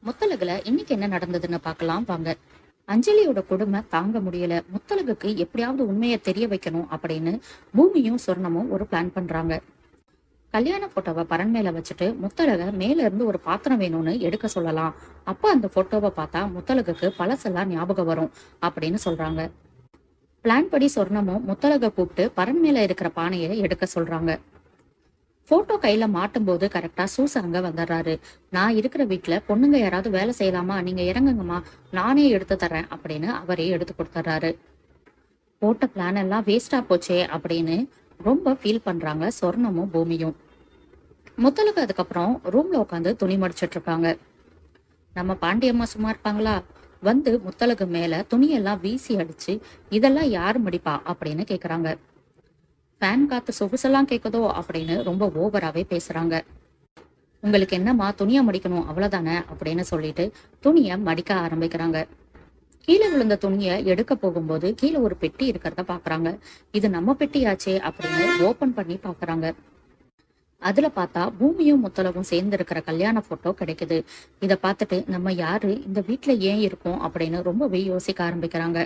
முத்தழகுல இன்னைக்கு என்ன நடந்ததுன்னு பார்க்கலாம் வாங்க. அஞ்சலியோட கொடுமை தாங்க முடியல. முத்தழகுக்கு எப்படியாவது உண்மையை தெரிய வைக்கணும் அப்படின்னு பூமியும் சொர்ணமும் ஒரு பிளான் பண்றாங்க. கல்யாண போட்டோவை பரண் மேல வச்சுட்டு முத்தழக மேல இருந்து ஒரு பாத்திரம் வேணும்னு எடுக்க சொல்லலாம். அப்ப அந்த போட்டோவை பார்த்தா முத்தழகுக்கு பழசெல்லாம் ஞாபகம் வரும் அப்படின்னு சொல்றாங்க. பிளான் படி சொர்ணமும் முத்தழக கூப்பிட்டு பரண் மேல இருக்கிற பானையை எடுக்க சொல்றாங்க. போட்டோ கையில மாட்டும் போது கரெக்டா சூஸ் அங்க வந்துடுறாரு. நான் இருக்கிற வீட்டுல பொண்ணுங்க யாராவது வேலை செய்யலாமா, நீங்க இறங்குங்கம்மா, நானே எடுத்து தர்றேன் அப்படின்னு அவரே எடுத்து கொடுத்துட்றாரு. போட்ட பிளான் எல்லாம் வேஸ்டா போச்சே அப்படின்னு ரொம்ப ஃபீல் பண்றாங்க சொர்ணமும் பூமியும். முத்தலுக்கு அதுக்கப்புறம் ரூம்ல உட்காந்து துணி மடிச்சிட்டு இருக்காங்க. நம்ம பாண்டியம்மா சும்மா இருப்பாங்களா? வந்து முத்தலுக்கு மேல துணியெல்லாம் வீசி அடிச்சு இதெல்லாம் யாரு மடிப்பா அப்படின்னு கேக்குறாங்க. ஃபேன் காத்து சொகுசெல்லாம் கேக்குதோ அப்படின்னு ரொம்ப ஓவராவே பேசுறாங்க. உங்களுக்கு என்னம்மா, துணியை மடிக்கணும் அவ்வளவுதானே அப்படின்னு சொல்லிட்டு துணியை மடிக்க ஆரம்பிக்கிறாங்க. கீழே விழுந்த துணியை எடுக்க போகும்போது கீழே ஒரு பெட்டி இருக்கிறத பாக்குறாங்க. இது நம்ம பெட்டியாச்சே அப்படின்னு ஓபன் பண்ணி பாக்குறாங்க. அதுல பார்த்தா பூமியும் முத்தலகும் சேர்ந்து இருக்கிற கல்யாண போட்டோ கிடைக்குது. இத பார்த்துட்டு நம்ம யாரு, இந்த வீட்டுல ஏன் இருக்கோம் அப்படின்னு ரொம்பவே யோசிக்க ஆரம்பிக்கிறாங்க.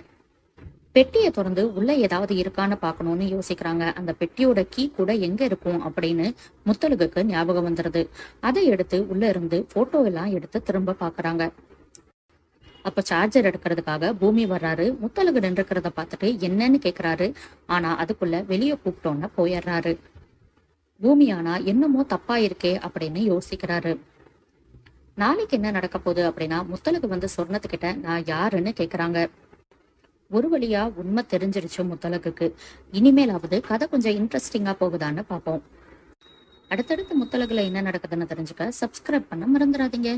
பெட்டியை திறந்து உள்ள ஏதாவது இருக்கான்னு பாக்கணும்னு யோசிக்கிறாங்க. அந்த பெட்டியோட கீ கூட எங்க இருக்கும் அப்படின்னு முத்தலகுக்கு ஞாபகம் வந்துருது. அதை எடுத்து உள்ள இருந்து போட்டோ எல்லாம் எடுத்து திரும்ப பாக்குறாங்க. அப்ப சார்ஜர் எடுக்கிறதுக்காக பூமி வர்றாரு. முத்தலகு நின்றுக்கிறத பார்த்துட்டு என்னன்னு கேக்குறாரு. ஆனா அதுக்குள்ள வெளியே கூப்பிட்டோன்னு போயிடுறாரு. பூமி ஆனா என்னமோ தப்பா இருக்கே அப்படின்னு யோசிக்கிறாரு. நாளைக்கு என்ன நடக்க போகுது அப்படின்னா முத்தலகு வந்து சொர்ணத்துக்கிட்ட நான் யாருன்னு கேக்குறாங்க. ஒரு வழியா உண்மை தெரிஞ்சிருச்சு முத்தலகுக்கு. இனிமேலாவது கதை கொஞ்சம் இன்ட்ரெஸ்டிங்கா போகுதான்னு பார்ப்போம். அடுத்தடுத்து முத்தலகுல என்ன நடக்குதுன்னு தெரிஞ்சுக்க சப்ஸ்கிரைப் பண்ண மறந்துடாதீங்க.